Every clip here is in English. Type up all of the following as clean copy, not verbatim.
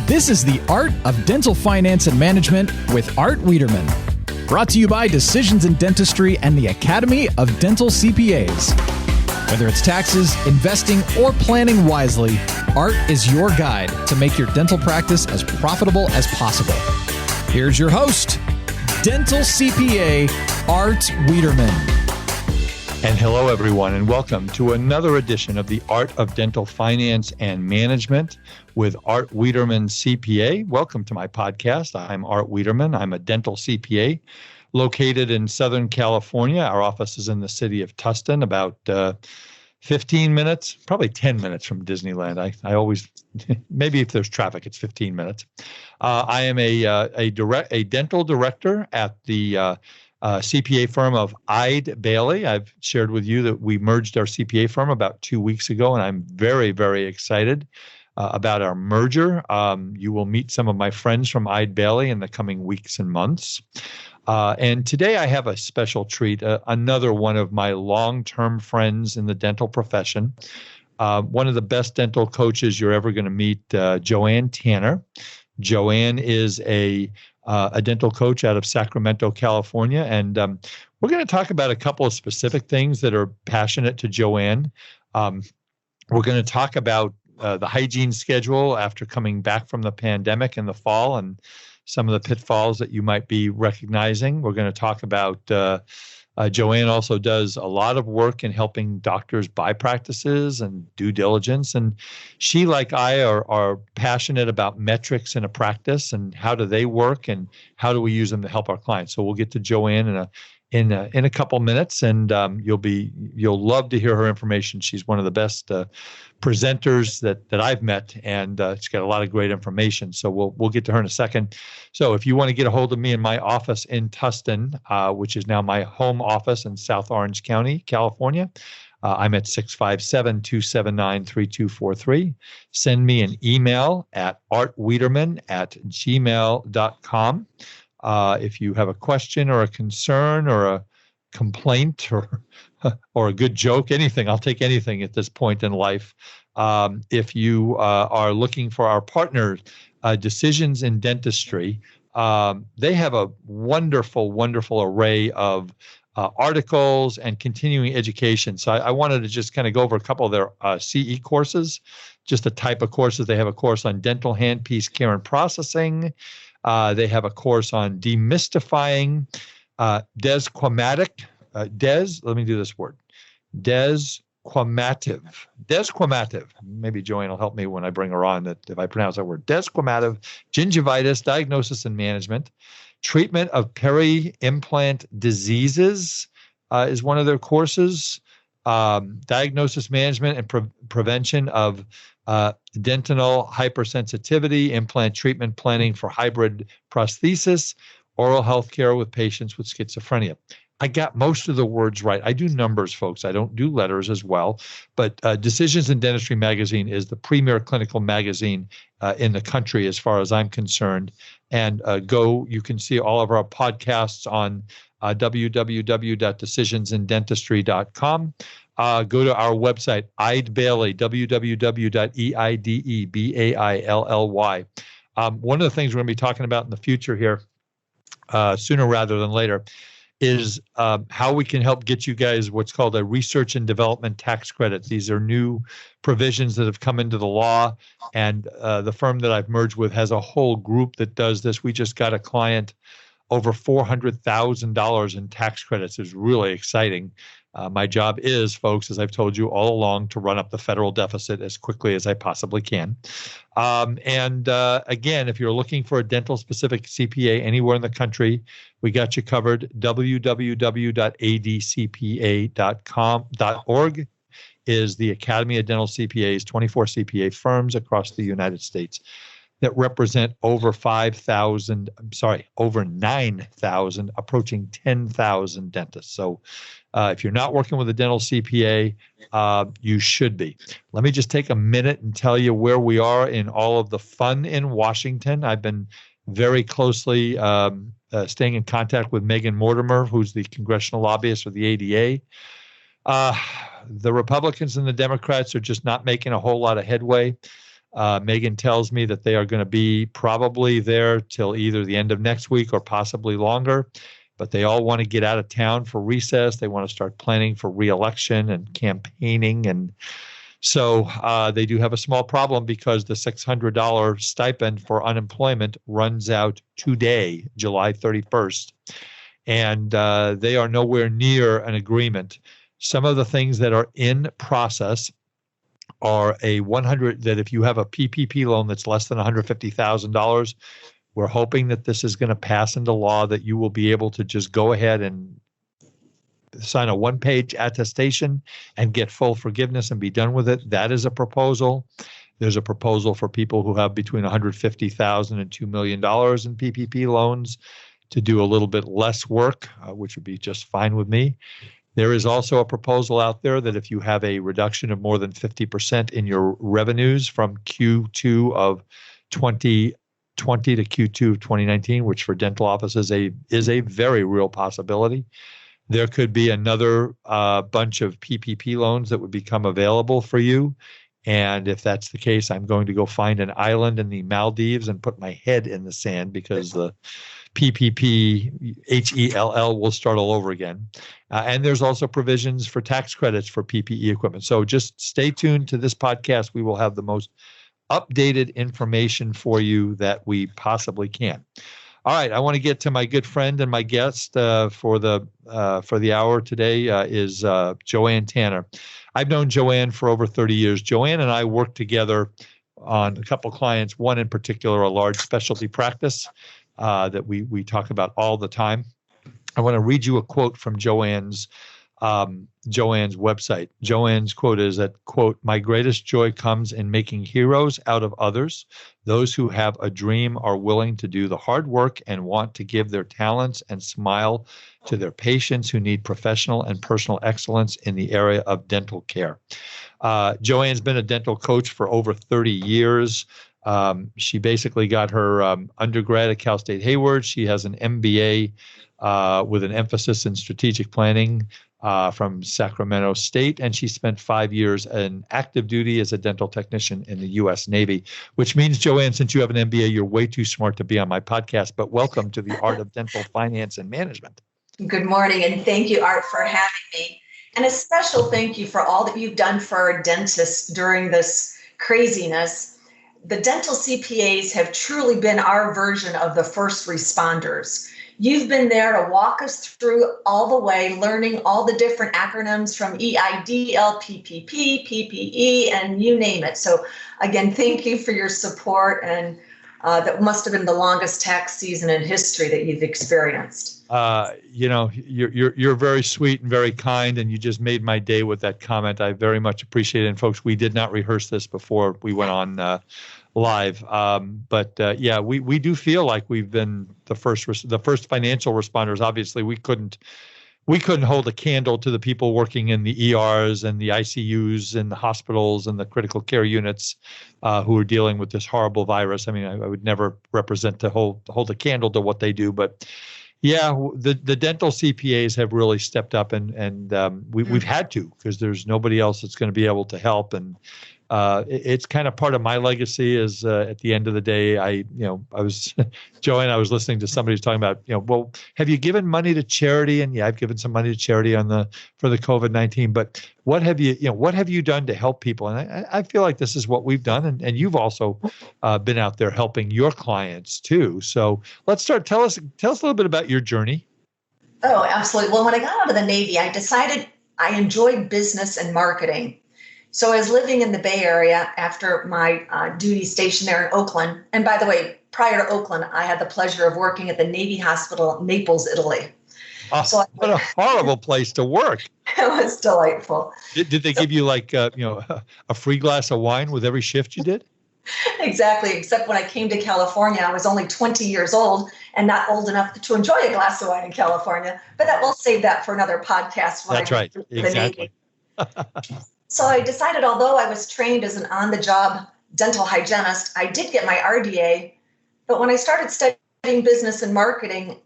This is the Art of Dental Finance and Management with Art Wiederman. Brought to you by Decisions in Dentistry and the Academy of Dental CPAs. Whether it's taxes, investing, or planning wisely, Art is your guide to make your dental practice as profitable as possible. Here's your host, Dental CPA Art Wiederman. And hello, everyone, and welcome to another edition of the Art of Dental Finance and Management with Art Wiederman, CPA. Welcome to my podcast. I'm Art Wiederman. I'm a dental CPA located in Southern California. Our office is in the city of Tustin, about 15 minutes, probably 10 minutes from Disneyland. I always, maybe if there's traffic, it's 15 minutes. I am a dental director at the CPA firm of Eide Bailey. I've shared with you that we merged our CPA firm about 2 weeks ago, and I'm very, very excited about our merger. You will meet some of my friends from Eide Bailey in the coming weeks and months. And today I have a special treat, another one of my long-term friends in the dental profession, one of the best dental coaches you're ever going to meet, Joanne Tanner. Joanne is a dental coach out of Sacramento, California. And we're going to talk about a couple of specific things that are passionate to Joanne. We're going to talk about the hygiene schedule after coming back from the pandemic in the fall and some of the pitfalls that you might be recognizing. We're going to talk about Joanne also does a lot of work in helping doctors buy practices and due diligence. And she, like I, are passionate about metrics in a practice and how do they work and how do we use them to help our clients. So we'll get to Joanne in a couple minutes, and you'll love to hear her information. She's one of the best presenters that I've met, and she's got a lot of great information. So we'll get to her in a second. So if you want to get a hold of me in my office in Tustin, which is now my home office in South Orange County, California, I'm at 657-279-3243. Send me an email at artwiederman@gmail.com. If you have a question or a concern or a complaint or a good joke, anything, I'll take anything at this point in life. If you are looking for our partners, Decisions in Dentistry, they have a wonderful, wonderful array of articles and continuing education. So I wanted to just kind of go over a couple of their CE courses, just the type of courses. They have a course on dental handpiece care and processing. They have a course on demystifying desquamatic. Let me do this word. Desquamative. Maybe Joanne will help me when I bring her on, that if I pronounce that word. Desquamative gingivitis diagnosis and management. Treatment of peri-implant diseases is one of their courses. Diagnosis, management, and prevention of dentinal hypersensitivity, implant treatment planning for hybrid prosthesis, oral health care with patients with schizophrenia. I got most of the words right. I do numbers, folks. I don't do letters as well. But Decisions in Dentistry magazine is the premier clinical magazine in the country as far as I'm concerned. And you can see all of our podcasts on www.decisionsindentistry.com. Go to our website, Eide Bailey, www.eidebailly. One of the things we're going to be talking about in the future here, sooner rather than later, is how we can help get you guys what's called a research and development tax credit. These are new provisions that have come into the law, and the firm that I've merged with has a whole group that does this. We just got a client over $400,000 in tax credits. It's really exciting. My job is, folks, as I've told you all along, to run up the federal deficit as quickly as I possibly can. Again, if you're looking for a dental-specific CPA anywhere in the country, we got you covered. www.adcpa.org is the Academy of Dental CPAs, 24 CPA firms across the United States that represent over 9,000, approaching 10,000 dentists. So if you're not working with a dental CPA, you should be. Let me just take a minute and tell you where we are in all of the fun in Washington. I've been very closely staying in contact with Megan Mortimer, who's the congressional lobbyist for the ADA. The Republicans and the Democrats are just not making a whole lot of headway. Megan tells me that they are going to be probably there till either the end of next week or possibly longer. But they all want to get out of town for recess. They want to start planning for re-election and campaigning. And so they do have a small problem because the $600 stipend for unemployment runs out today, July 31st. And they are nowhere near an agreement. Some of the things that are in process are that if you have a PPP loan that's less than $150,000, we're hoping that this is going to pass into law that you will be able to just go ahead and sign a one-page attestation and get full forgiveness and be done with it. That is a proposal. There's a proposal for people who have between $150,000 and $2 million in PPP loans to do a little bit less work, which would be just fine with me. There is also a proposal out there that if you have a reduction of more than 50% in your revenues from Q2 of 2020 to Q2 of 2019, which for dental offices is a very real possibility, there could be another bunch of PPP loans that would become available for you. And if that's the case, I'm going to go find an island in the Maldives and put my head in the sand because the PPP, HELL, will start all over again. And there's also provisions for tax credits for PPE equipment. So just stay tuned to this podcast. We will have the most updated information for you that we possibly can. All right, I want to get to my good friend and my guest for the hour today is Joanne Tanner. I've known Joanne for over 30 years. Joanne and I worked together on a couple of clients, one in particular, a large specialty practice that we talk about all the time. I want to read you a quote from Joanne's website. Joanne's quote is that, quote, "My greatest joy comes in making heroes out of others. Those who have a dream are willing to do the hard work and want to give their talents and smile to their patients who need professional and personal excellence in the area of dental care." Joanne's been a dental coach for over 30 years. She basically got her undergrad at Cal State Hayward. She has an MBA with an emphasis in strategic planning from Sacramento State, and she spent 5 years in active duty as a dental technician in the U.S. Navy, which means, Joanne, since you have an MBA, you're way too smart to be on my podcast, but welcome to the Art of Dental Finance and Management. Good morning, and thank you, Art, for having me. And a special thank you for all that you've done for our dentists during this craziness. The dental CPAs have truly been our version of the first responders. You've been there to walk us through all the way, learning all the different acronyms from Eide, LPPP, PPE, and you name it. So again, thank you for your support, and that must have been the longest tax season in history that you've experienced. You're very sweet and very kind, and you just made my day with that comment. I very much appreciate it. And folks, we did not rehearse this before we went on live, but we do feel like we've been the first financial responders. Obviously, we couldn't hold a candle to the people working in the ERs and the ICUs and the hospitals and the critical care units who are dealing with this horrible virus. I mean, I would never represent to hold a candle to what they do, but yeah, the dental CPAs have really stepped up, and we've had to, because there's nobody else that's going to be able to help. And it's kind of part of my legacy is at the end of the day, I was Joanne, I was listening to somebody who's talking about, well, have you given money to charity? And yeah, I've given some money to charity for the COVID-19, but what have you done to help people? And I feel like this is what we've done. And you've also been out there helping your clients too. So let's start. Tell us a little bit about your journey. Oh, absolutely. Well, when I got out of the Navy, I decided I enjoyed business and marketing. So I was living in the Bay Area after my duty station there in Oakland. And by the way, prior to Oakland, I had the pleasure of working at the Navy Hospital in Naples, Italy. So what a horrible place to work. It was delightful. Did they give you like a free glass of wine with every shift you did? Exactly. Except when I came to California, I was only 20 years old and not old enough to enjoy a glass of wine in California. But we'll save that for another podcast. That's right. Exactly. So I decided, although I was trained as an on-the-job dental hygienist, I did get my RDA. But when I started studying business and marketing,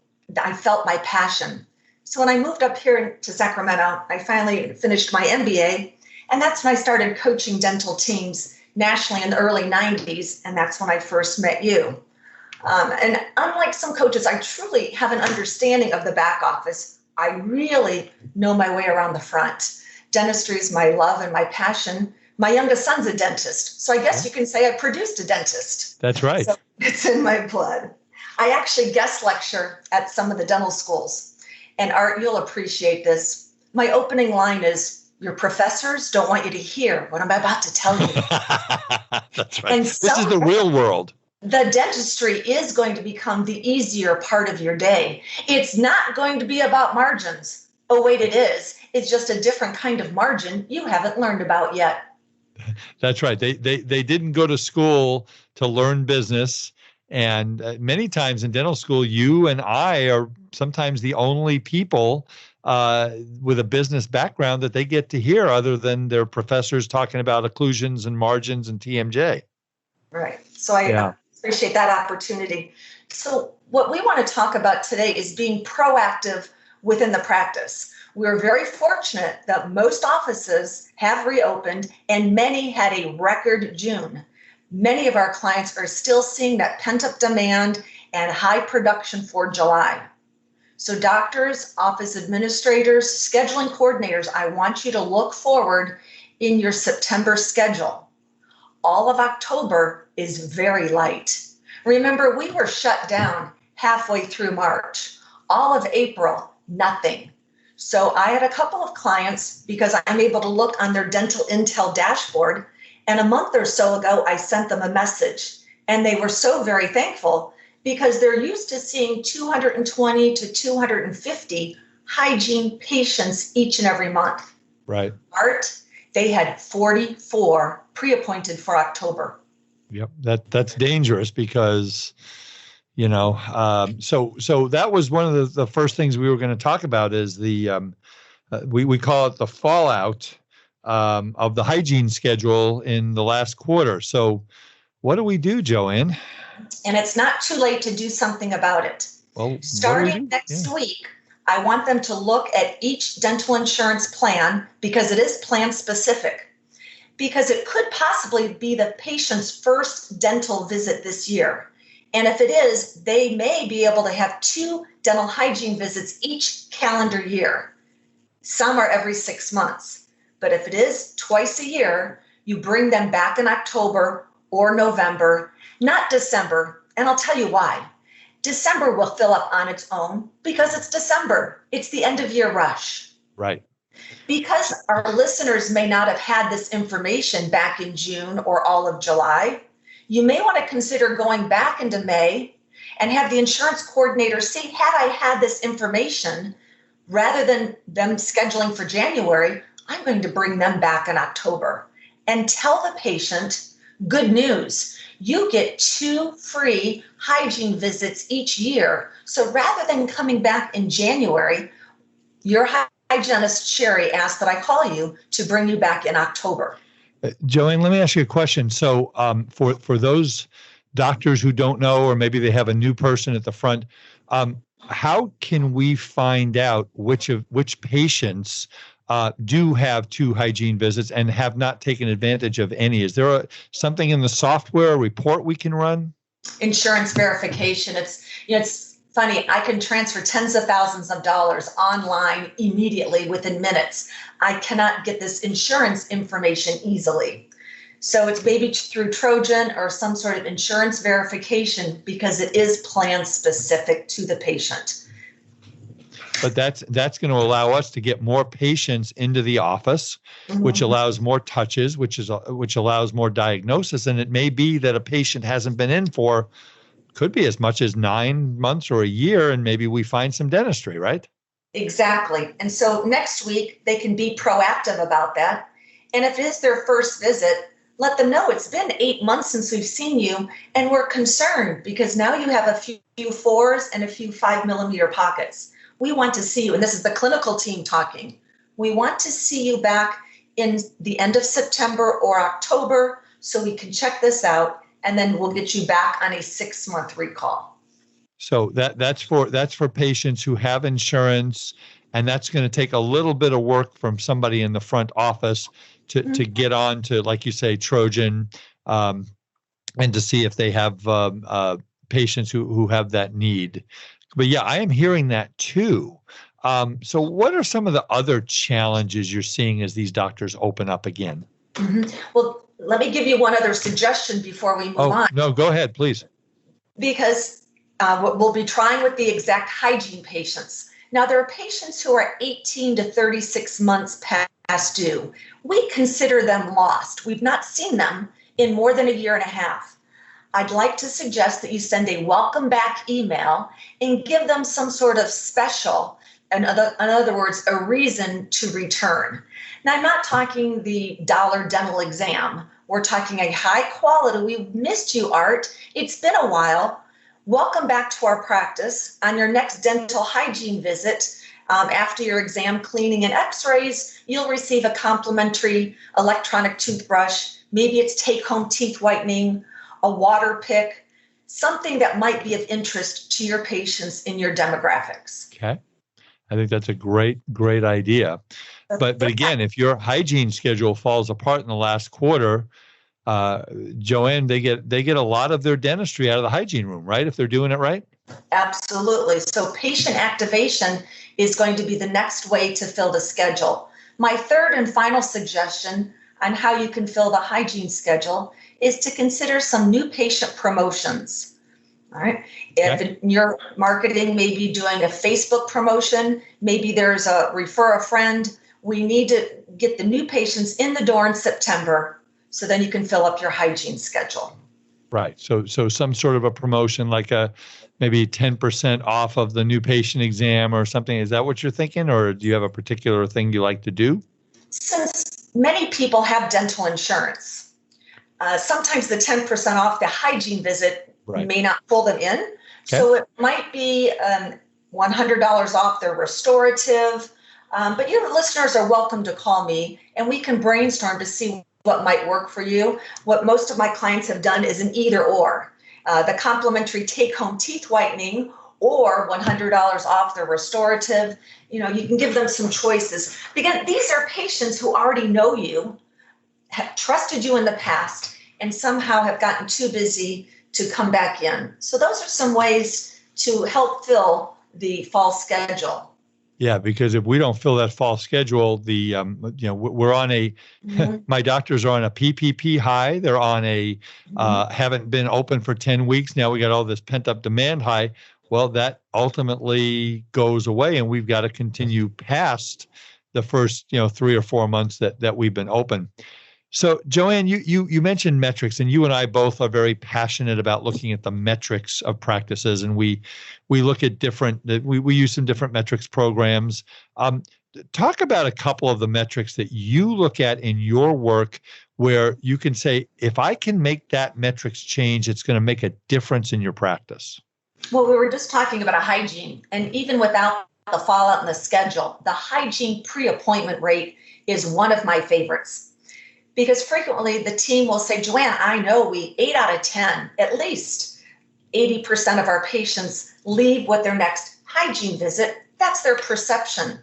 I felt my passion. So when I moved up here to Sacramento, I finally finished my MBA. And that's when I started coaching dental teams, nationally in the early 90s, and that's when I first met you. And unlike some coaches, I truly have an understanding of the back office. I really know my way around the front. Dentistry is my love and my passion. My youngest son's a dentist, so I guess you can say I produced a dentist. That's right. So it's in my blood. I actually guest lecture at some of the dental schools. And Art, you'll appreciate this. My opening line is, your professors don't want you to hear what I'm about to tell you. That's right. And this is the real world. The dentistry is going to become the easier part of your day. It's not going to be about margins. Oh, wait, it is. It's just a different kind of margin you haven't learned about yet. That's right. They didn't go to school to learn business. And many times in dental school, you and I are sometimes the only people with a business background that they get to hear, other than their professors talking about occlusions and margins and TMJ. Right. So I appreciate that opportunity. So what we want to talk about today is being proactive within the practice. We're very fortunate that most offices have reopened and many had a record June. Many of our clients are still seeing that pent-up demand and high production for July. So doctors, office administrators, scheduling coordinators, I want you to look forward in your September schedule. All of October is very light. Remember, we were shut down halfway through March. All of April, nothing. So I had a couple of clients, because I'm able to look on their dental intel dashboard, and a month or so ago, I sent them a message, and they were so very thankful because they're used to seeing 220 to 250 hygiene patients each and every month. Right. Art, they had 44 pre-appointed for October. Yep. That's dangerous because, so that was one of the first things we were going to talk about is the, we call it the fallout of the hygiene schedule in the last quarter. So what do we do, Joanne? And it's not too late to do something about it. Well, starting next week, I want them to look at each dental insurance plan, because it is plan specific, because it could possibly be the patient's first dental visit this year. And if it is, they may be able to have 2 dental hygiene visits each calendar year. Some are every 6 months. But if it is twice a year, you bring them back in October or November, not December. And I'll tell you why. December will fill up on its own because it's December. It's the end of year rush. Right. Because our listeners may not have had this information back in June or all of July, you may want to consider going back into May and have the insurance coordinator see, had I had this information, rather than them scheduling for January, I'm going to bring them back in October and tell the patient, good news, you get 2 free hygiene visits each year. So rather than coming back in January, your hygienist, Sherry, asked that I call you to bring you back in October. Joanne, let me ask you a question. So for those doctors who don't know, or maybe they have a new person at the front, how can we find out which patients do have 2 hygiene visits and have not taken advantage of any? Is there something in the software report we can run? Insurance verification. It's funny. I can transfer tens of thousands of dollars online immediately within minutes. I cannot get this insurance information easily. So it's maybe through Trojan or some sort of insurance verification, because it is plan specific to the patient. But that's going to allow us to get more patients into the office, which allows more touches, which allows more diagnosis. And it may be that a patient hasn't been in for, could be as much as 9 months or a year, and maybe we find some dentistry, right? Exactly. And so next week, they can be proactive about that. And if it is their first visit, let them know it's been 8 months since we've seen you, and we're concerned because now you have a few 4s and a few 5mm pockets. We want to see you, and this is the clinical team talking. We want to see you back in the end of September or October so we can check this out, and then we'll get you back on a 6-month recall. So that's for patients who have insurance, and that's going to take a little bit of work from somebody in the front office to get on to, like you say, Trojan, and to see if they have patients who have that need. But yeah, I am hearing that too. So what are some of the other challenges you're seeing as these doctors open up again? Well, let me give you one other suggestion before we move on. No, go ahead, please. Because we'll be trying with the exact hygiene patients. Now, there are patients who are 18 to 36 months past due. We consider them lost. We've not seen them in more than a year and a half. I'd like to suggest that you send a welcome back email and give them some sort of special, in other words, a reason to return. Now, I'm not talking the dollar dental exam. We're talking a high quality. We've missed you, Art. It's been a while. Welcome back to our practice. On your next dental hygiene visit, after your exam, cleaning, and x-rays, you'll receive a complimentary electronic toothbrush. Maybe it's take-home teeth whitening, a water pick, something that might be of interest to your patients in your demographics. Okay. I think that's a great idea. But again, if your hygiene schedule falls apart in the last quarter, Joanne, they get a lot of their dentistry out of the hygiene room, right? If they're doing it right? Absolutely. So patient activation is going to be the next way to fill the schedule. My third and final suggestion on how you can fill the hygiene schedule is to consider some new patient promotions. All right. If your marketing may be doing a Facebook promotion, maybe there's a refer a friend. We need to get the new patients in the door in September, so then you can fill up your hygiene schedule. Right. So some sort of a promotion, like maybe 10% off of the new patient exam or something. Is that what you're thinking? Or do you have a particular thing you like to do? Since many people have dental insurance, sometimes the 10% off the hygiene visit may not pull them in. Okay. So it might be $100 off their restorative. But your listeners are welcome to call me and we can brainstorm to see what might work for you. What most of my clients have done is an either or. The complimentary take-home teeth whitening or $100 off their restorative. You can give them some choices. Because these are patients who already know you, have trusted you in the past, and somehow have gotten too busy to come back in. So those are some ways to help fill the fall schedule. Yeah, because if we don't fill that fall schedule, we're on a, my doctors are on a PPP high. They're on a, haven't been open for 10 weeks. Now we got all this pent up demand high. Well, that ultimately goes away and we've got to continue past the first, 3 or 4 months that we've been open. So Joanne, you mentioned metrics, and you and I both are very passionate about looking at the metrics of practices, and we look at we use some different metrics programs. Talk about a couple of the metrics that you look at in your work where you can say, if I can make that metrics change, it's going to make a difference in your practice. Well, we were just talking about a hygiene, and even without the fallout in the schedule, the hygiene pre-appointment rate is one of my favorites. Because frequently the team will say, Joanne, I know 8 out of 10, at least 80% of our patients leave with their next hygiene visit. That's their perception.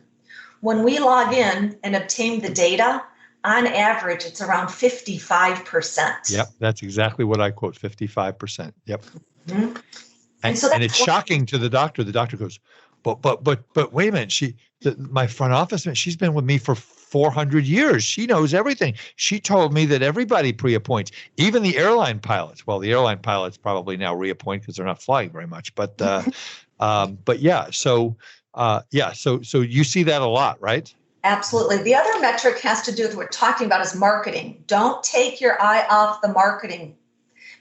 When we log in and obtain the data, on average, it's around 55%. Yep, that's exactly what I quote, 55%. Yep. Mm-hmm. And it's shocking to the doctor. The doctor goes, but wait a minute. My front office, she's been with me for 400 years. She knows everything. She told me that everybody pre-appoints, even the airline pilots. Well, the airline pilots probably now reappoint because they're not flying very much. But yeah. So you see that a lot, right? Absolutely. The other metric has to do with what we're talking about is marketing. Don't take your eye off the marketing,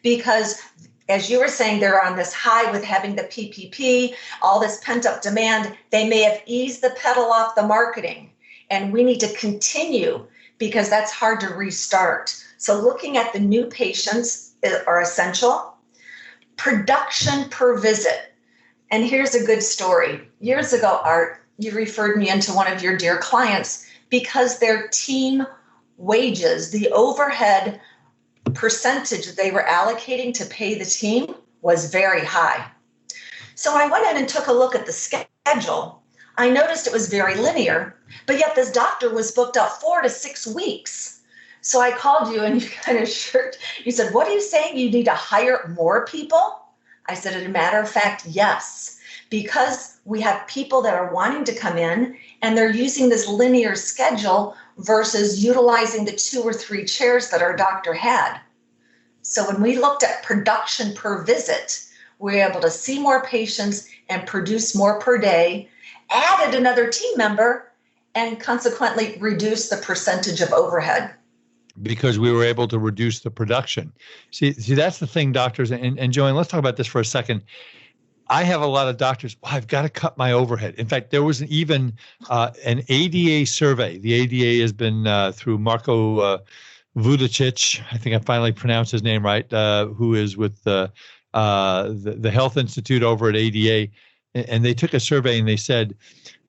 because as you were saying, they're on this high with having the PPP, all this pent up demand. They may have eased the pedal off the marketing. And we need to continue because that's hard to restart. So looking at the new patients are essential. Production per visit. And here's a good story. Years ago, Art, you referred me into one of your dear clients because their team wages, the overhead percentage they were allocating to pay the team was very high. So I went in and took a look at the schedule. I noticed it was very linear, but yet this doctor was booked out 4 to 6 weeks. So I called you and you kind of you said, what are you saying? You need to hire more people? I said, as a matter of fact, yes, because we have people that are wanting to come in and they're using this linear schedule versus utilizing the 2 or 3 chairs that our doctor had. So when we looked at production per visit, we were able to see more patients and produce more per day, added another team member, and consequently reduce the percentage of overhead. Because we were able to reduce the production. See, that's the thing, doctors. And Joanne, let's talk about this for a second. I have a lot of doctors, I've got to cut my overhead. In fact, there was even an ADA survey. The ADA has been through Marko Vudacic, I think I finally pronounced his name right, who is with the Health Institute over at ADA. And they took a survey and they said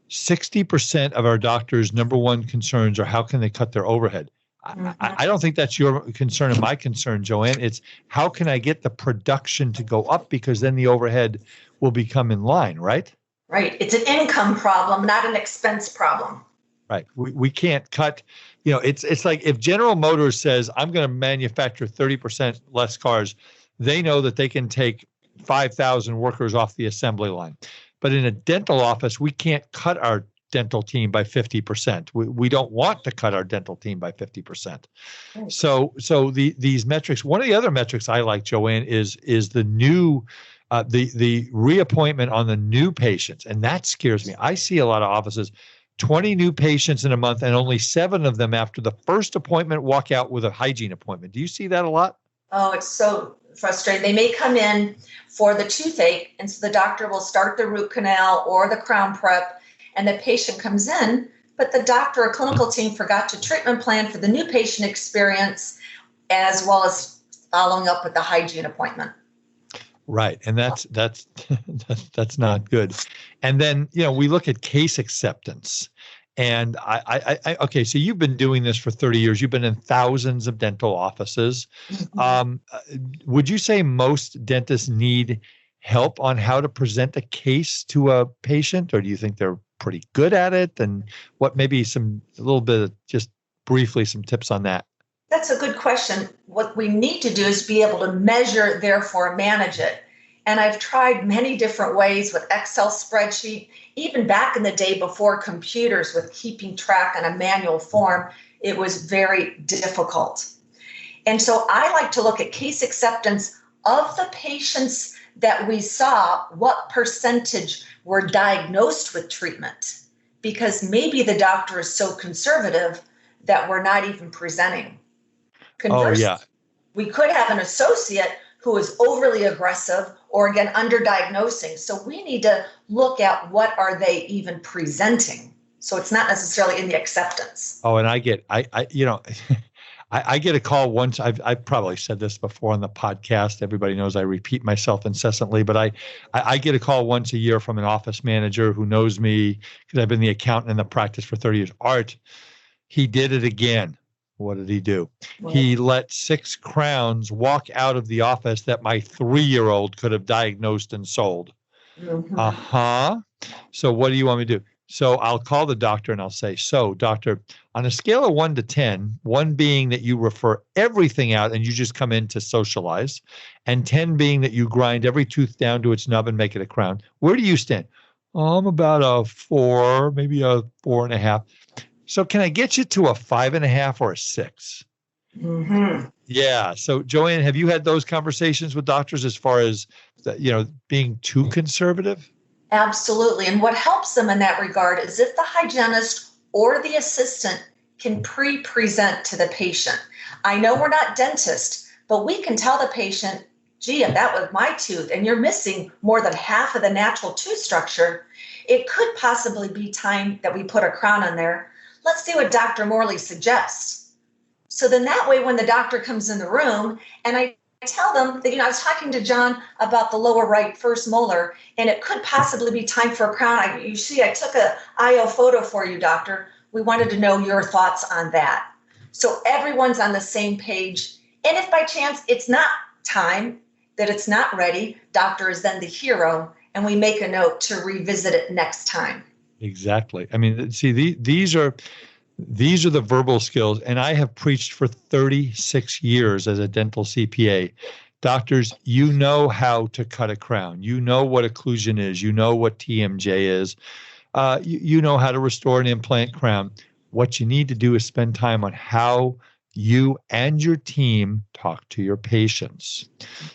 60% of our doctors' number one concerns are how can they cut their overhead. I don't think that's your concern and my concern, Joanne. It's how can I get the production to go up, because then the overhead will become in line, right? Right. It's an income problem, not an expense problem. Right. We can't cut, it's like if General Motors says, I'm going to manufacture 30% less cars, they know that they can take 5,000 workers off the assembly line. But in a dental office, we can't cut our dental team by 50%. We don't want to cut our dental team by 50%. Right. So these metrics, one of the other metrics I like, Joanne, is the new, the reappointment on the new patients. And that scares me. I see a lot of offices, 20 new patients in a month, and only 7 of them after the first appointment walk out with a hygiene appointment. Do you see that a lot? Oh, it's so frustrating. They may come in for the toothache, and so the doctor will start the root canal or the crown prep, and the patient comes in, but the doctor or clinical team forgot to treatment plan for the new patient experience, as well as following up with the hygiene appointment. Right. And that's not good. And then, we look at case acceptance. And okay, so you've been doing this for 30 years. You've been in thousands of dental offices. Would you say most dentists need help on how to present a case to a patient, or do you think they're pretty good at it? And what maybe just briefly some tips on that? That's a good question. What we need to do is be able to measure, therefore manage it. And I've tried many different ways with Excel spreadsheet, even back in the day before computers, with keeping track on a manual form. It was very difficult. And so I like to look at case acceptance of the patients that we saw, what percentage were diagnosed with treatment, because maybe the doctor is so conservative that we're not even presenting. Conversely, we could have an associate who is overly aggressive or, again, underdiagnosing. So we need to look at what are they even presenting. So it's not necessarily in the acceptance. Oh, and I get a call once. I've probably said this before on the podcast. Everybody knows I repeat myself incessantly, but I get a call once a year from an office manager who knows me because I've been the accountant in the practice for 30 years. Art, he did it again. What did he do? Well, he let 6 crowns walk out of the office that my 3-year-old could have diagnosed and sold. Mm-hmm. So what do you want me to do? So I'll call the doctor and I'll say, so doctor, on a scale of 1 to 10, 1 being that you refer everything out and you just come in to socialize, and 10 being that you grind every tooth down to its nub and make it a crown, where do you stand? Oh, I'm about a 4, maybe a 4.5. So can I get you to a 5.5 or a 6? Mm-hmm. Yeah. So Joanne, have you had those conversations with doctors as far as, being too conservative? Absolutely. And what helps them in that regard is if the hygienist or the assistant can pre-present to the patient. I know we're not dentists, but we can tell the patient, gee, if that was my tooth and you're missing more than half of the natural tooth structure, it could possibly be time that we put a crown on there. Let's see what Dr. Morley suggests. So then that way, when the doctor comes in the room and I tell them that, I was talking to John about the lower right first molar, and it could possibly be time for a crown. I took a IO photo for you, doctor. We wanted to know your thoughts on that. So everyone's on the same page. And if by chance it's not time, that it's not ready, doctor is then the hero, and we make a note to revisit it next time. Exactly. I mean, see, these are These are the verbal skills. And I have preached for 36 years as a dental CPA. Doctors, you know how to cut a crown. You know what occlusion is. You know what TMJ is. You know how to restore an implant crown. What you need to do is spend time on how you and your team talk to your patients.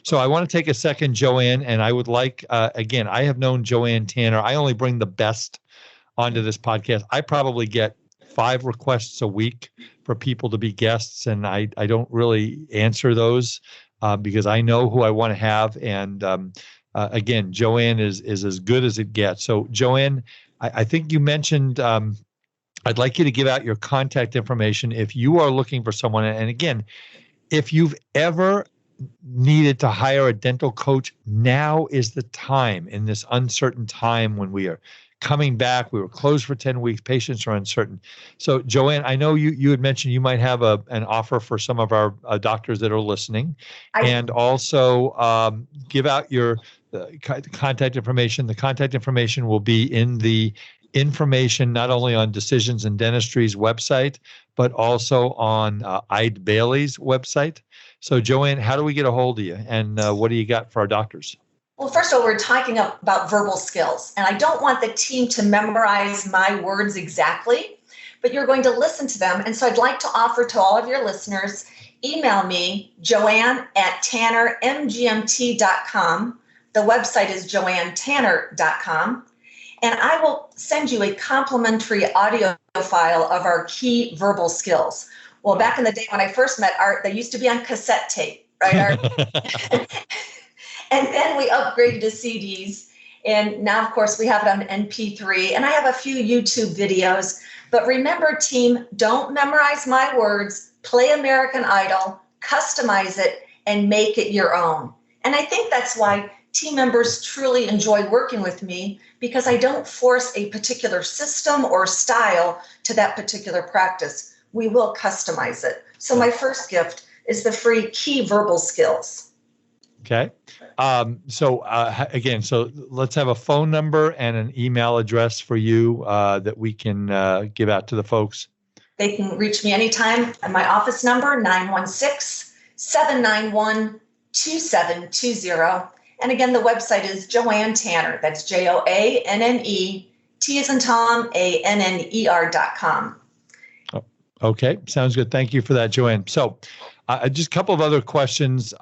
So I want to take a second, Joanne, and I would like, again, I have known Joanne Tanner. I only bring the best onto this podcast. I probably get 5 requests a week for people to be guests, and I don't really answer those because I know who I want to have. And again, Joanne is as good as it gets. So Joanne, I think you mentioned I'd like you to give out your contact information if you are looking for someone. And again, if you've ever needed to hire a dental coach, now is the time in this uncertain time when we are coming back. We were closed for 10 weeks. Patients are uncertain. So Joanne, I know you had mentioned you might have an offer for some of our doctors that are listening, and also give out your contact information. The contact information will be in the information not only on Decisions in Dentistry's website, but also on Eide Bailey's website. So Joanne, how do we get a hold of you, and what do you got for our doctors? Well, first of all, we're talking about verbal skills, and I don't want the team to memorize my words exactly, but you're going to listen to them. And so I'd like to offer to all of your listeners, email me, joanne@tannermgmt.com. The website is joannetanner.com. And I will send you a complimentary audio file of our key verbal skills. Well, back in the day when I first met Art, they used to be on cassette tape, right, Art? And then we upgraded to CDs. And now, of course, we have it on MP3. And I have a few YouTube videos. But remember, team, don't memorize my words. Play American Idol, customize it, and make it your own. And I think that's why team members truly enjoy working with me, because I don't force a particular system or style to that particular practice. We will customize it. So my first gift is the free key verbal skills. Okay. So let's have a phone number and an email address for you that we can give out to the folks. They can reach me anytime at my office number, 916-791-2720. And again, the website is Joanne Tanner. That's JOANNE, T as in Tom, ANNER.com. Oh, okay, sounds good. Thank you for that, Joanne. So just a couple of other questions.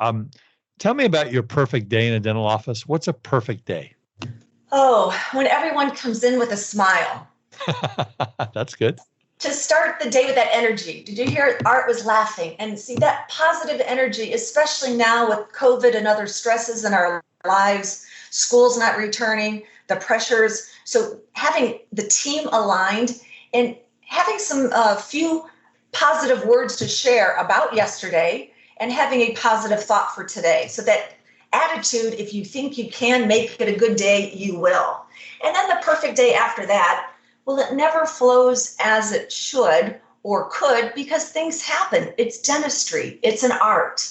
Tell me about your perfect day in a dental office. What's a perfect day? Oh, when everyone comes in with a smile. That's good. To start the day with that energy. Did you hear Art was laughing? And see that positive energy, especially now with COVID and other stresses in our lives, school's not returning, the pressures. So having the team aligned and having some few positive words to share about yesterday and having a positive thought for today. So that attitude, if you think you can make it a good day, you will. And then the perfect day after that, well, it never flows as it should or could because things happen. It's dentistry. It's an art.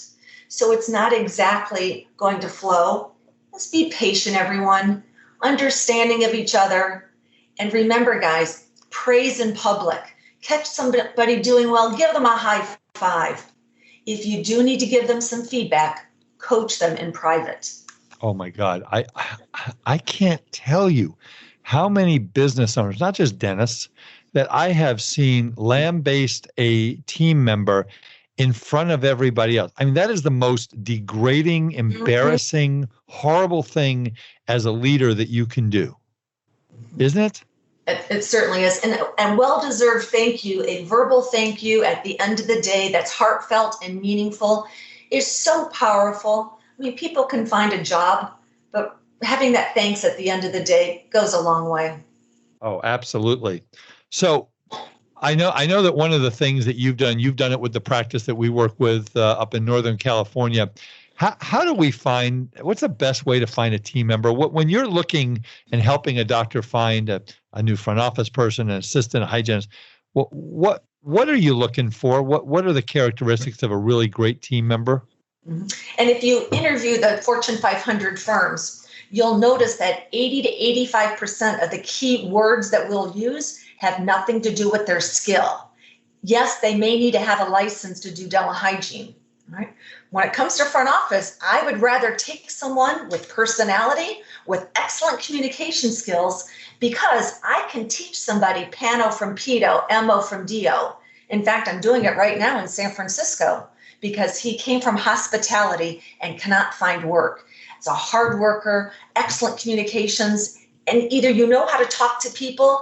So it's not exactly going to flow. Let's be patient, everyone. Understanding of each other. And remember, guys, praise in public. Catch somebody doing well, give them a high five. If you do need to give them some feedback, coach them in private. Oh, my God. I can't tell you how many business owners, not just dentists, that I have seen lambaste a team member in front of everybody else. I mean, that is the most degrading, embarrassing, horrible thing as a leader that you can do, isn't it? It certainly is. And well-deserved thank you, a verbal thank you at the end of the day that's heartfelt and meaningful is so powerful. I mean, people can find a job, but having that thanks at the end of the day goes a long way. Oh, absolutely. So I know that one of the things that you've done it with the practice that we work with up in Northern California. How do we what's the best way to find a team member? When you're looking and helping a doctor find a new front office person, an assistant, a hygienist, what are you looking for? What are the characteristics of a really great team member? Mm-hmm. And if you interview the Fortune 500 firms, you'll notice that 80 to 85% of the key words that we'll use have nothing to do with their skill. yes, they may need to have a license to do dental hygiene. Right? When it comes to front office, I would rather take someone with personality, with excellent communication skills, because I can teach somebody Pano from Pedo, Mo from Dio. In fact, I'm doing it right now in San Francisco because he came from hospitality and cannot find work. He's a hard worker, excellent communications, and either you know how to talk to people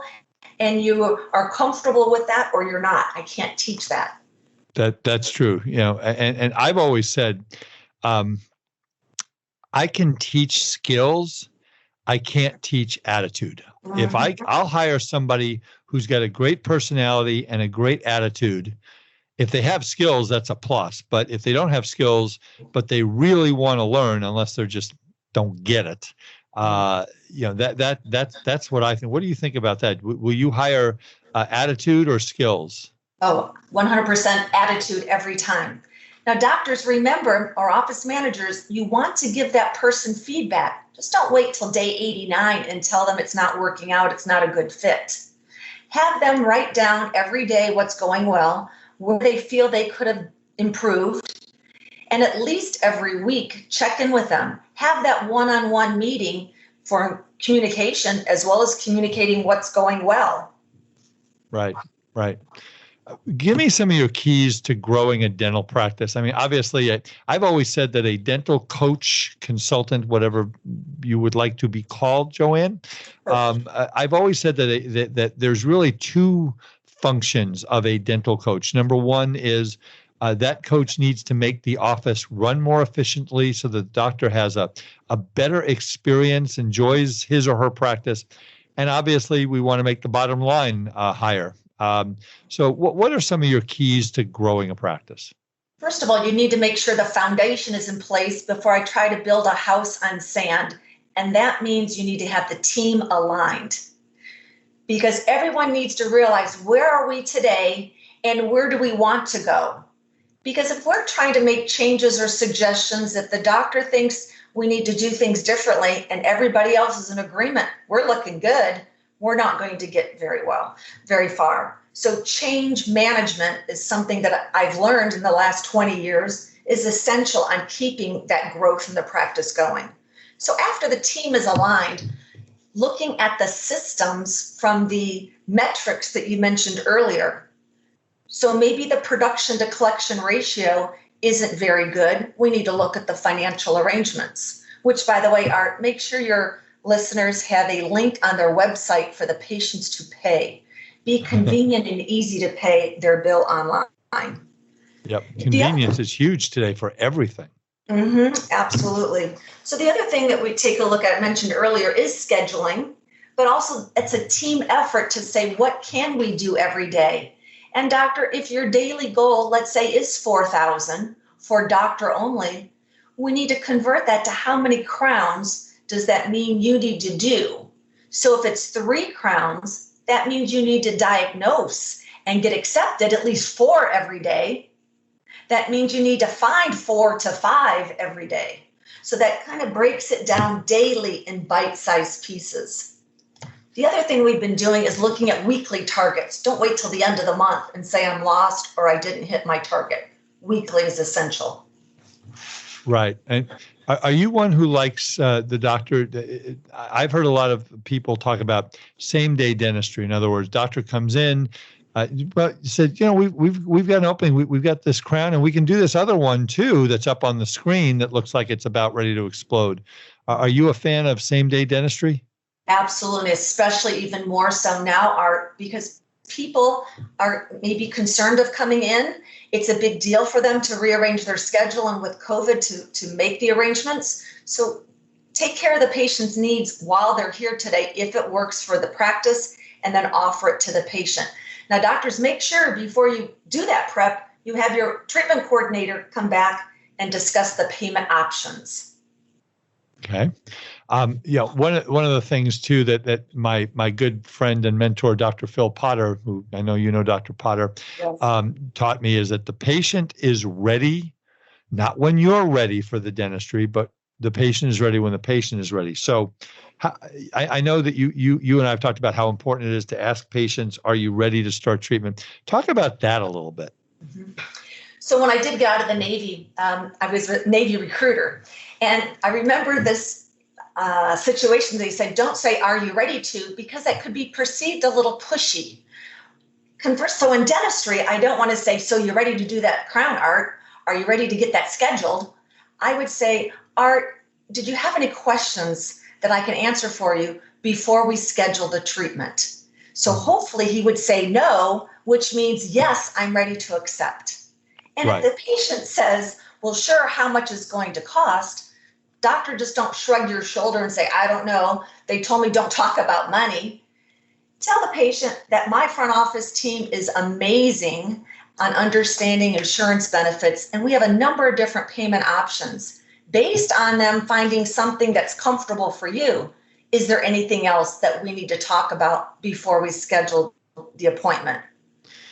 and you are comfortable with that, or you're not. I can't teach that. That's true. And I've always said, I can teach skills. I can't teach attitude. If I'll hire somebody who's got a great personality and a great attitude. If they have skills, that's a plus. But if they don't have skills, but they really want to learn, unless they're just don't get it, that's what I think. What do you think about that? Will you hire attitude or skills? Oh, 100% attitude every time. Now, doctors, remember, or office managers, you want to give that person feedback. Just don't wait till day 89 and tell them it's not working out, it's not a good fit. Have them write down every day what's going well, where they feel they could have improved, and at least every week, check in with them. Have that one-on-one meeting for communication as well as communicating what's going well. Right. Give me some of your keys to growing a dental practice. I mean, obviously, I've always said that a dental coach, consultant, whatever you would like to be called, Joanne, I've always said that there's really two functions of a dental coach. Number one is that coach needs to make the office run more efficiently so the doctor has a better experience, enjoys his or her practice. And obviously, we want to make the bottom line higher. So what are some of your keys to growing a practice? First of all, you need to make sure the foundation is in place before I try to build a house on sand. And that means you need to have the team aligned. Because everyone needs to realize, where are we today and where do we want to go? Because if we're trying to make changes or suggestions, if the doctor thinks we need to do things differently and everybody else is in agreement, we're looking good, we're not going to get very far. So change management is something that I've learned in the last 20 years is essential on keeping that growth in the practice going. So after the team is aligned, looking at the systems from the metrics that you mentioned earlier. So maybe the production to collection ratio isn't very good. We need to look at the financial arrangements, which, by the way, Art, make sure your listeners have a link on their website for the patients to pay. Be convenient and easy to pay their bill online. Yep. Convenience is huge today for everything. Absolutely. So the other thing that we take a look at, I mentioned earlier, is scheduling, but also it's a team effort to say, what can we do every day? And doctor, if your daily goal, let's say, is 4,000 for doctor only, we need to convert that to how many crowns does that mean you need to do? So if it's 3 crowns, that means you need to diagnose and get accepted at least 4 every day. That means you need to find 4 to 5 every day. So that kind of breaks it down daily in bite-sized pieces. The other thing we've been doing is looking at weekly targets. Don't wait till the end of the month and say I'm lost or I didn't hit my target. Weekly is essential. Right. And are you one who likes the doctor? I've heard a lot of people talk about same-day dentistry. In other words, doctor comes in, but said, we've got an opening. We've got this crown, and we can do this other one too that's up on the screen that looks like it's about ready to explode. Are you a fan of same-day dentistry? Absolutely, especially even more so now, Art, because people are maybe concerned of coming in. It's a big deal for them to rearrange their schedule and with COVID to make the arrangements. So take care of the patient's needs while they're here today, if it works for the practice, and then offer it to the patient. Now, doctors, make sure before you do that prep, you have your treatment coordinator come back and discuss the payment options. Okay. One of the things too that my good friend and mentor, Dr. Phil Potter, who I know you know, Dr. Potter, Yes. Taught me is that the patient is ready, not when you're ready for the dentistry, but the patient is ready when the patient is ready. So I know that you and I have talked about how important it is to ask patients, are you ready to start treatment? Talk about that a little bit. Mm-hmm. So when I did get out of the Navy, I was a Navy recruiter. And I remember this situation. They said, don't say, are you ready to? Because that could be perceived a little pushy. So in dentistry, I don't want to say, so you're ready to do that crown, Art? Are you ready to get that scheduled? I would say, Art, did you have any questions that I can answer for you before we schedule the treatment? So hopefully he would say no, which means, yes, I'm ready to accept. And Right. if the patient says, well, sure, how much is going to cost? Doctor, just don't shrug your shoulder and say, I don't know. They told me don't talk about money. Tell the patient that my front office team is amazing on understanding insurance benefits, and we have a number of different payment options based on them finding something that's comfortable for you. Is there anything else that we need to talk about before we schedule the appointment?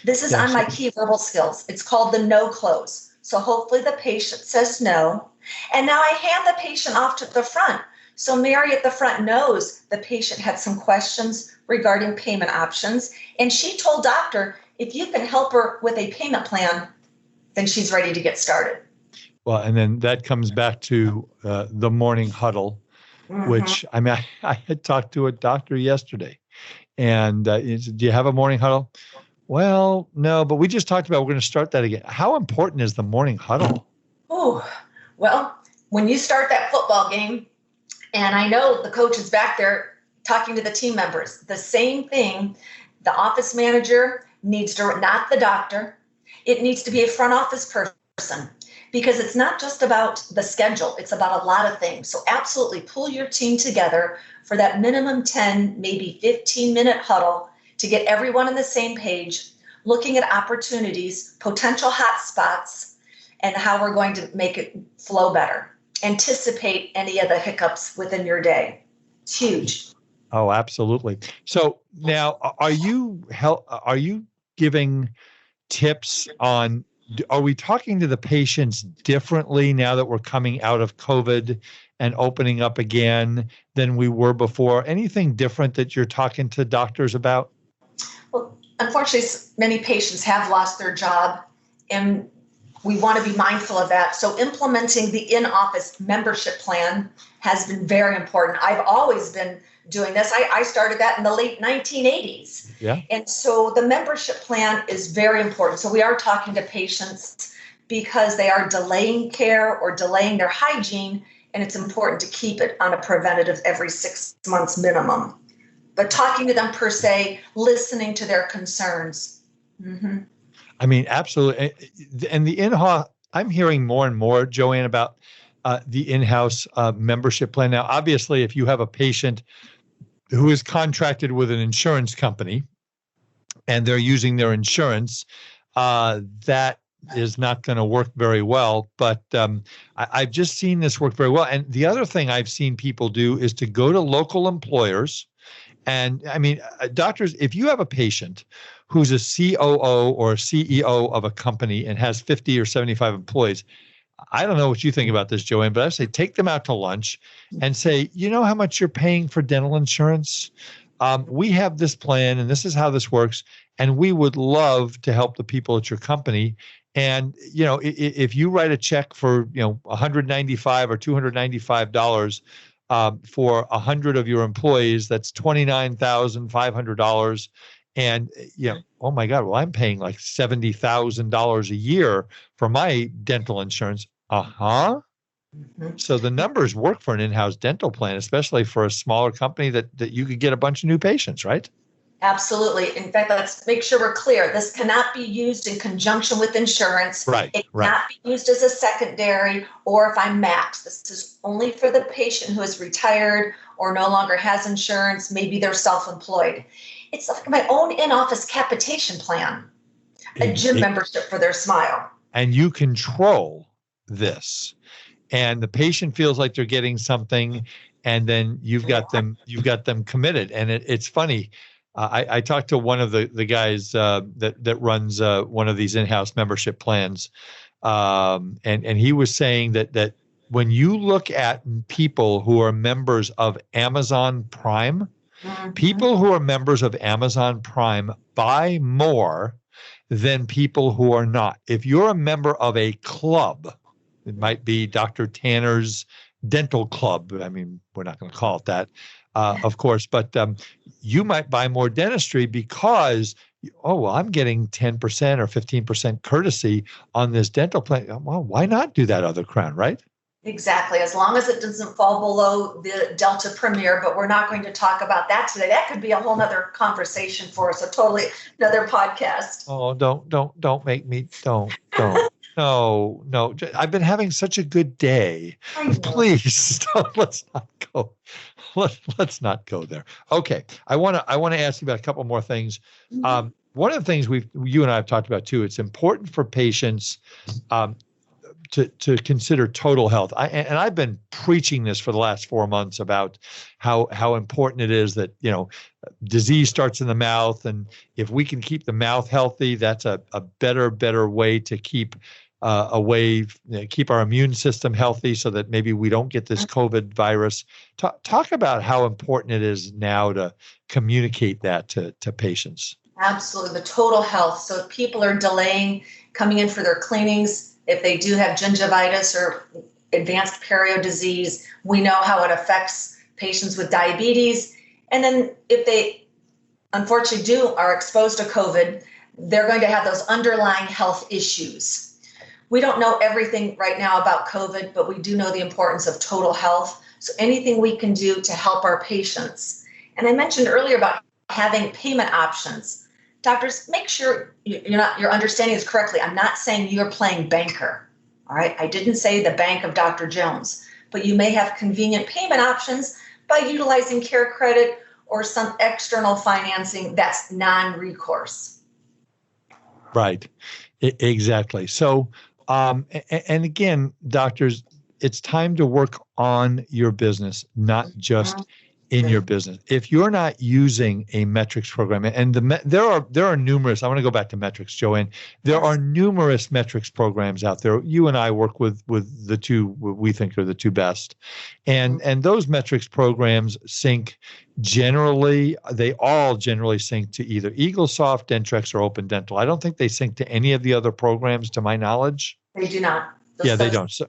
This is on my key verbal skills. It's called the no close. So hopefully the patient says no. And now I hand the patient off to the front. So Mary at the front knows the patient had some questions regarding payment options. And she told doctor, if you can help her with a payment plan, then she's ready to get started. Well, and then that comes back to the morning huddle, which I mean, I had talked to a doctor yesterday, and he said, do you have a morning huddle? Well, no, but we just talked about we're going to start that again. How important is the morning huddle? Oh, well, when you start that football game, and I know the coach is back there talking to the team members, the same thing, the office manager needs to, not the doctor, it needs to be a front office person, because it's not just about the schedule, it's about a lot of things. So absolutely pull your team together for that minimum 10, maybe 15-minute huddle to get everyone on the same page, looking at opportunities, potential hot spots, and how we're going to make it flow better. Anticipate any of the hiccups within your day. It's huge. Oh, absolutely. So now, are you giving tips on, are we talking to the patients differently now that we're coming out of COVID and opening up again than we were before? Anything different that you're talking to doctors about? Well, unfortunately, many patients have lost their job, and we want to be mindful of that. So implementing the in-office membership plan has been very important. I've always been doing this. I started that in the late 1980s. Yeah. And so the membership plan is very important. So we are talking to patients because they are delaying care or delaying their hygiene, and it's important to keep it on a preventative every 6 months minimum. But talking to them per se, listening to their concerns. Mm-hmm. I mean, absolutely. And the in-house, I'm hearing more and more, Joanne, about the in-house membership plan. Now, obviously, if you have a patient who is contracted with an insurance company and they're using their insurance, that is not going to work very well. But I've just seen this work very well. And the other thing I've seen people do is to go to local employers. And I mean, doctors, if you have a patient who's a COO or a CEO of a company and has 50 or 75 employees, I don't know what you think about this, Joanne, but I say take them out to lunch and say, you know how much you're paying for dental insurance? We have this plan and this is how this works. And we would love to help the people at your company. And, you know, if you write a check for, you know, $195 or $295 for 100 of your employees, that's $29,500. And, you know, oh my God, well, I'm paying like $70,000 a year for my dental insurance. Mm-hmm. So the numbers work for an in-house dental plan, especially for a smaller company that you could get a bunch of new patients, right? Absolutely. In fact, let's make sure we're clear. This cannot be used in conjunction with insurance. Right. It cannot be used as a secondary or if I'm maxed. This is only for the patient who is retired or no longer has insurance. Maybe they're self-employed. It's like my own in-office capitation plan, a gym membership for their smile. And you control this. And the patient feels like they're getting something, and then you've got them committed. And it's funny. I talked to one of the guys that runs one of these in-house membership plans, and he was saying that when you look at people who are members of Amazon Prime, people who are members of Amazon Prime buy more than people who are not. If you're a member of a club, it might be Dr. Tanner's Dental Club. I mean, we're not going to call it that, of course, but you might buy more dentistry because, oh, well, I'm getting 10% or 15% courtesy on this dental plan. Well, why not do that other crown, right? Exactly. As long as it doesn't fall below the Delta Premier, but we're not going to talk about that today. That could be a whole nother conversation for us, a totally another podcast. Oh, don't make me, don't. No. I've been having such a good day. Please, let's not go. Let's not go there. Okay. I want to ask you about a couple more things. One of the things you and I have talked about too, it's important for patients, to consider total health. I've been preaching this for the last 4 months about how important it is that, disease starts in the mouth. And if we can keep the mouth healthy, that's a better way to keep keep our immune system healthy so that maybe we don't get this COVID virus. Talk about how important it is now to communicate that to patients. Absolutely. The total health. So if people are delaying coming in for their cleanings, if they do have gingivitis or advanced perio disease, we know how it affects patients with diabetes. And then if they unfortunately are exposed to COVID, they're going to have those underlying health issues. We don't know everything right now about COVID, but we do know the importance of total health. So anything we can do to help our patients. And I mentioned earlier about having payment options. Doctors, make sure your understanding is correctly. I'm not saying you're playing banker, all right? I didn't say the bank of Dr. Jones, but you may have convenient payment options by utilizing care credit or some external financing that's non-recourse. Right, exactly. So, and again, doctors, it's time to work on your business, not just in your business. If you're not using a metrics program, and there are numerous, I want to go back to metrics, Joanne. There are numerous metrics programs out there. You and I work with the two we think are the two best. And those metrics programs sync they all generally sync to either EagleSoft, Dentrex, or Open Dental. I don't think they sync to any of the other programs to my knowledge. They do not. They don't. So,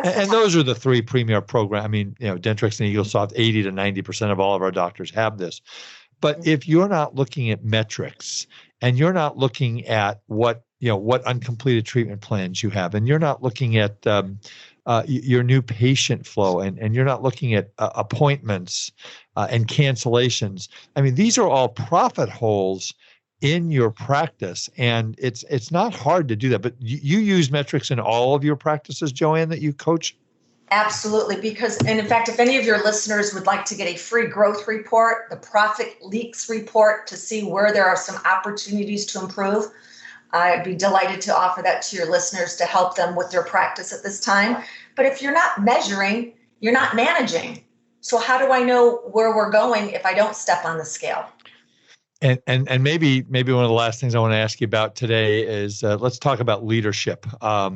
and those are the three premier programs. I mean, Dentrex and EagleSoft, 80 to 90% of all of our doctors have this. But if you're not looking at metrics and you're not looking at what uncompleted treatment plans you have, and you're not looking at your new patient flow, and you're not looking at appointments and cancellations, I mean, these are all profit holes in your practice, and it's not hard to do that. But you use metrics in all of your practices, Joanne, that you coach? Absolutely, and in fact, if any of your listeners would like to get a free growth report, the Profit Leaks report, to see where there are some opportunities to improve, I'd be delighted to offer that to your listeners to help them with their practice at this time. But if you're not measuring, you're not managing. So how do I know where we're going if I don't step on the scale? And maybe one of the last things I want to ask you about today is let's talk about leadership. How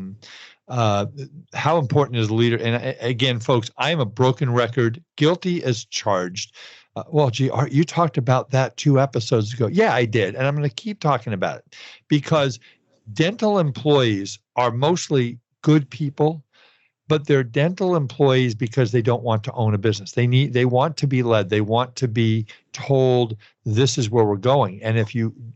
important is leader? And again, folks, I am a broken record, guilty as charged. Art, you talked about that 2 episodes ago. Yeah, I did, and I'm going to keep talking about it because dental employees are mostly good people, but they're dental employees because they don't want to own a business. They want to be led. They want to be told this is where we're going. And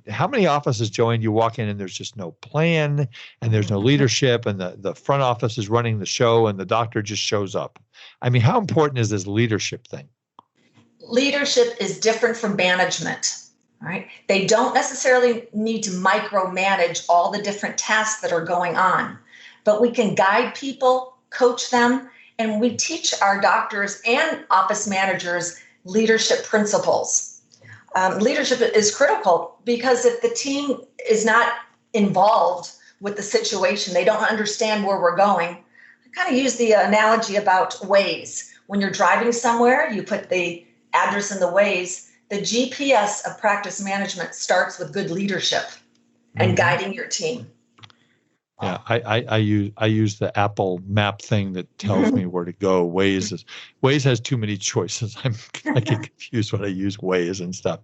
how many offices, Joanne, you walk in and there's just no plan and there's no leadership and the front office is running the show and the doctor just shows up. I mean, how important is this leadership thing? Leadership is different from management, right? They don't necessarily need to micromanage all the different tasks that are going on, but we can guide people, coach them, and we teach our doctors and office managers leadership principles. Leadership is critical because if the team is not involved with the situation, they don't understand where we're going. I kind of use the analogy about Waze. When you're driving somewhere, you put the address in the Waze. The GPS of practice management starts with good leadership and guiding your team. Yeah, I use the Apple map thing that tells me where to go. Waze has too many choices. I get confused when I use Waze and stuff.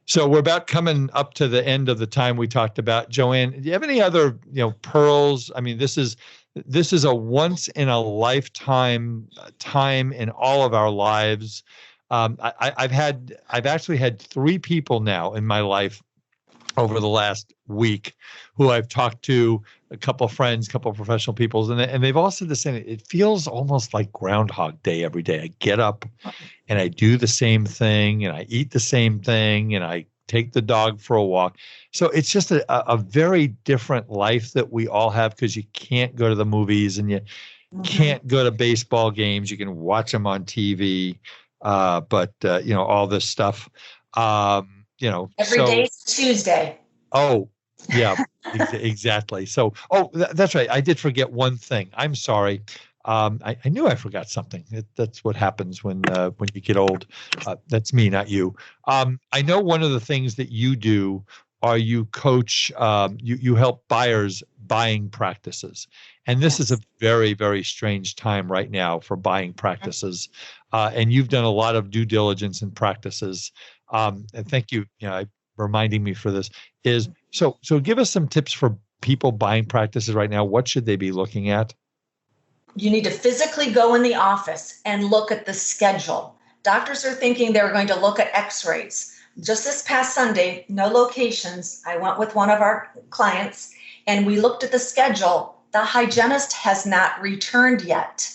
So we're about coming up to the end of the time we talked about. Joanne, do you have any other, pearls? I mean, this is a once in a lifetime time in all of our lives. I've actually had 3 people now in my life over the last week who I've talked to, a couple of friends, a couple of professional people, and they've all said the same. It feels almost like Groundhog Day every day. I get up and I do the same thing and I eat the same thing and I take the dog for a walk. So it's just a very different life that we all have, because you can't go to the movies and you can't go to baseball games. You can watch them on TV, but all this stuff. Every day's Tuesday. Oh, yeah, exactly. So, that's right. I did forget one thing. I'm sorry. I knew I forgot something. That's what happens when you get old. That's me, not you. I know one of the things that you do are you coach, you help buyers buying practices. And this is a very, very strange time right now for buying practices. And you've done a lot of due diligence in practices. And thank you, reminding me for this. So give us some tips for people buying practices right now. What should they be looking at? You need to physically go in the office and look at the schedule. Doctors are thinking they're going to look at x-rays. Just this past Sunday, no locations, I went with one of our clients and we looked at the schedule. The hygienist has not returned yet.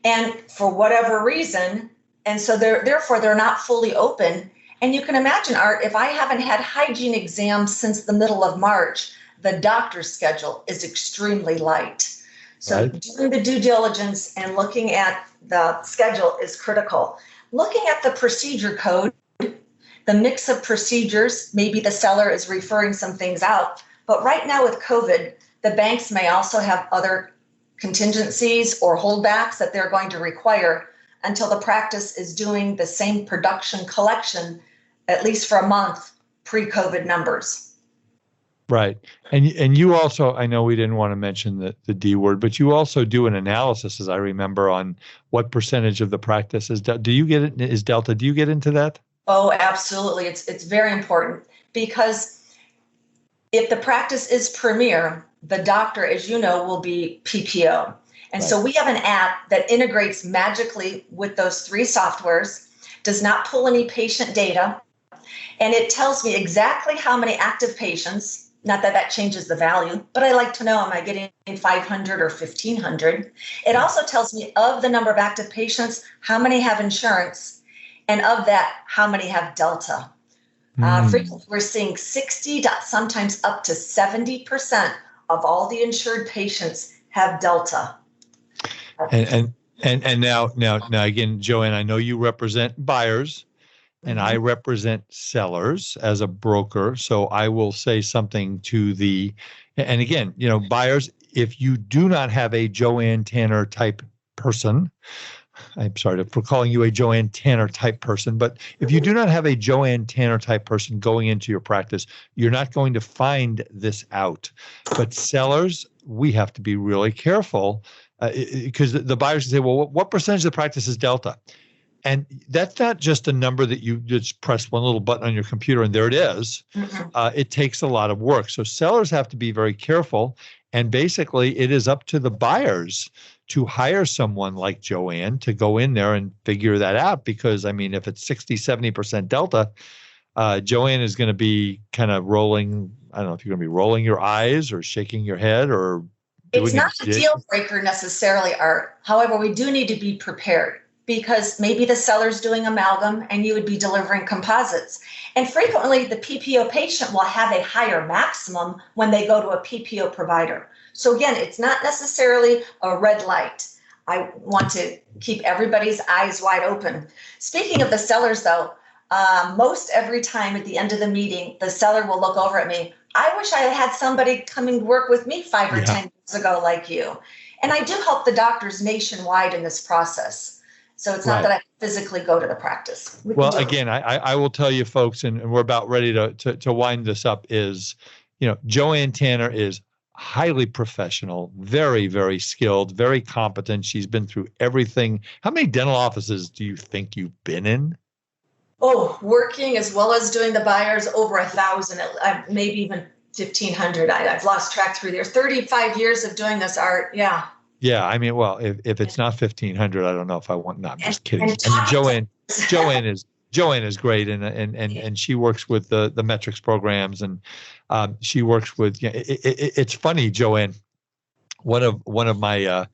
And for whatever reason, and so therefore they're not fully open. And you can imagine, Art, if I haven't had hygiene exams since the middle of March, the doctor's schedule is extremely light. So doing the due diligence and looking at the schedule is critical. Looking at the procedure code, the mix of procedures, maybe the seller is referring some things out. But right now with COVID, the banks may also have other contingencies or holdbacks that they're going to require until the practice is doing the same production collection, at least for a month, pre-COVID numbers. Right. And you also, I know we didn't want to mention the D word, but you also do an analysis, as I remember, on what percentage of the practice is Delta. Do you get into that? Oh, absolutely. It's very important, because if the practice is premier, the doctor, as you know, will be PPO. And so we have an app that integrates magically with those 3 softwares, does not pull any patient data, and it tells me exactly how many active patients. Not that changes the value, but I like to know, am I getting 500 or 1,500? It also tells me of the number of active patients, how many have insurance, and of that, how many have Delta. Frequently, we're seeing 60 to sometimes up to 70% of all the insured patients have Delta. And now again, Joanne, I know you represent buyers. And I represent sellers as a broker. So I will say something and again, buyers, if you do not have a Joanne Tanner type person, I'm sorry for calling you a Joanne Tanner type person, but if you do not have a Joanne Tanner type person going into your practice, you're not going to find this out. But sellers, we have to be really careful, because the buyers say, well, what percentage of the practice is Delta? And that's not just a number that you just press one little button on your computer and there it is. It takes a lot of work. So sellers have to be very careful. And basically, it is up to the buyers to hire someone like Joanne to go in there and figure that out. Because, I mean, if it's 60, 70% Delta, Joanne is going to be kind of rolling. I don't know if you're going to be rolling your eyes or shaking your head or doing It's not a deal breaker necessarily, Art. However, we do need to be prepared, because maybe the seller's doing amalgam and you would be delivering composites. And frequently the PPO patient will have a higher maximum when they go to a PPO provider. So again, it's not necessarily a red light. I want to keep everybody's eyes wide open. Speaking of the sellers though, most every time at the end of the meeting, the seller will look over at me. I wish I had somebody come and work with me 5 or 10 years ago like you. And I do help the doctors nationwide in this process. So it's not that I physically go to the practice. Well, again, I will tell you folks, and we're about ready to wind this up, is, Joanne Tanner is highly professional, very, very skilled, very competent. She's been through everything. How many dental offices do you think you've been in? Oh, working as well as doing the buyers, over 1,000, maybe even 1,500. I've lost track through there. 35 years of doing this, Art. Yeah. Yeah, I mean, well, if it's not 1,500, I don't know if I want. No, I'm just kidding. And I mean, Joanne is great, and she works with the metrics programs, and she works with. It's funny, Joanne. One of my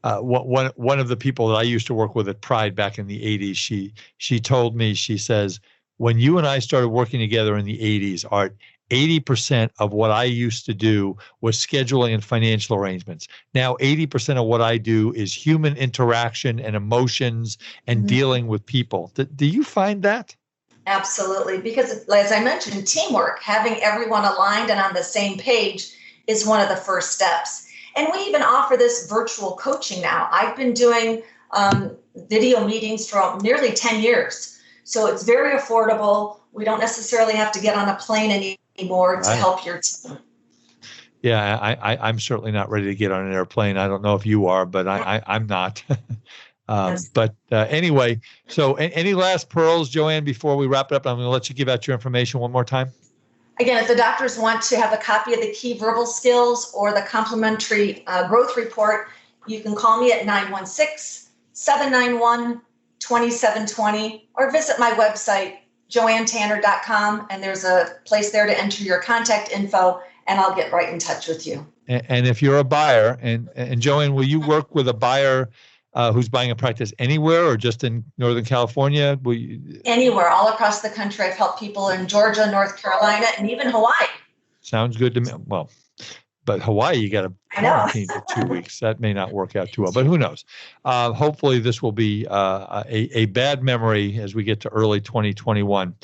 one of the people that I used to work with at Pride back in the 80s, she told me, she says, when you and I started working together in the 80s, Art, 80% of what I used to do was scheduling and financial arrangements. Now, 80% of what I do is human interaction and emotions and dealing with people. Do you find that? Absolutely. Because as I mentioned, teamwork, having everyone aligned and on the same page is one of the first steps. And we even offer this virtual coaching now. I've been doing video meetings for nearly 10 years. So it's very affordable. We don't necessarily have to get on a plane anymore to help your team. Yeah, I'm certainly not ready to get on an airplane. I don't know if you are, but I'm not. But anyway, so any last pearls, Joanne, before we wrap it up? I'm going to let you give out your information one more time. Again, if the doctors want to have a copy of the key verbal skills or the complimentary growth report, you can call me at 916-791-2720 or visit my website, joannetanner.com, and there's a place there to enter your contact info, and I'll get right in touch with you. And if you're a buyer, and Joanne, will you work with a buyer who's buying a practice anywhere or just in Northern California? Anywhere, all across the country. I've helped people in Georgia, North Carolina, and even Hawaii. Sounds good to me. Well, but Hawaii, you got to quarantine for 2 weeks. That may not work out too well, but who knows? Hopefully this will be a bad memory as we get to early 2021.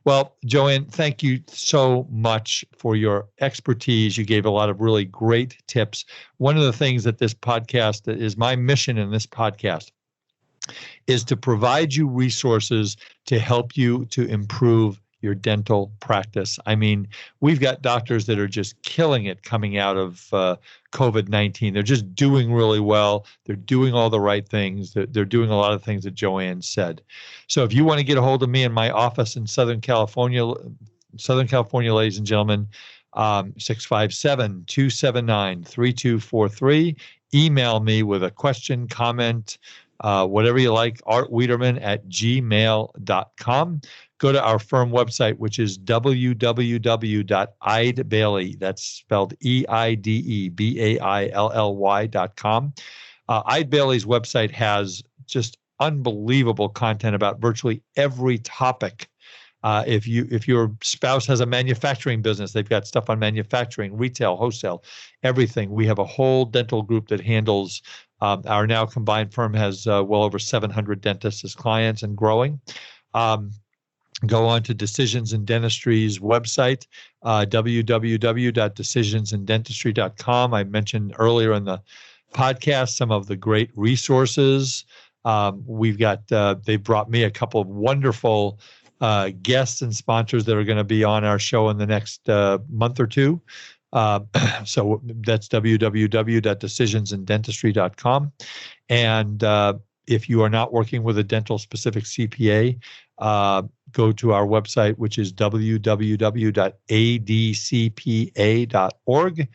Well, Joanne, thank you so much for your expertise. You gave a lot of really great tips. One of the things that this podcast is my mission in this podcast is to provide you resources to help you to improve your dental practice. I mean, we've got doctors that are just killing it coming out of COVID-19. They're just doing really well. They're doing all the right things. They're doing a lot of things that Joanne said. So if you want to get a hold of me in my office in Southern California, ladies and gentlemen, 657-279-3243. Email me with a question, comment, whatever you like, artwiederman@gmail.com. Go to our firm website, which is www.eidebailey. That's spelled EIDEBAILLY.com. Eide Bailey's website has just unbelievable content about virtually every topic. If your spouse has a manufacturing business, they've got stuff on manufacturing, retail, wholesale, everything. We have a whole dental group that handles. Our now combined firm has well over 700 dentists as clients and growing. Go on to Decisions in Dentistry's website, www.decisionsinDentistry.com. I mentioned earlier in the podcast some of the great resources. We've got, they've brought me a couple of wonderful guests and sponsors that are going to be on our show in the next month or two. So that's www.decisionsindentistry.com. And if you are not working with a dental specific CPA, go to our website, which is www.adcpa.org.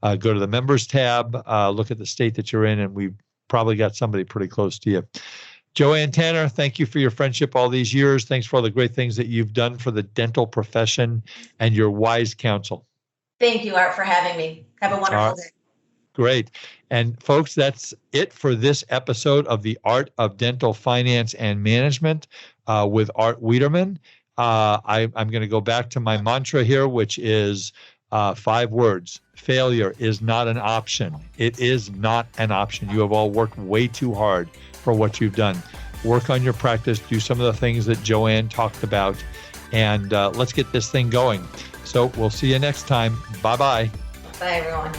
Go to the members tab, look at the state that you're in, and we've probably got somebody pretty close to you. Joanne Tanner, thank you for your friendship all these years. Thanks for all the great things that you've done for the dental profession and your wise counsel. Thank you, Art, for having me. Have a wonderful day. Great. And folks, that's it for this episode of The Art of Dental Finance and Management with Art Wiederman. I'm going to go back to my mantra here, which is 5 words. Failure is not an option. It is not an option. You have all worked way too hard for what you've done. Work on your practice. Do some of the things that Joanne talked about. And let's get this thing going. So we'll see you next time. Bye-bye. Bye, everyone.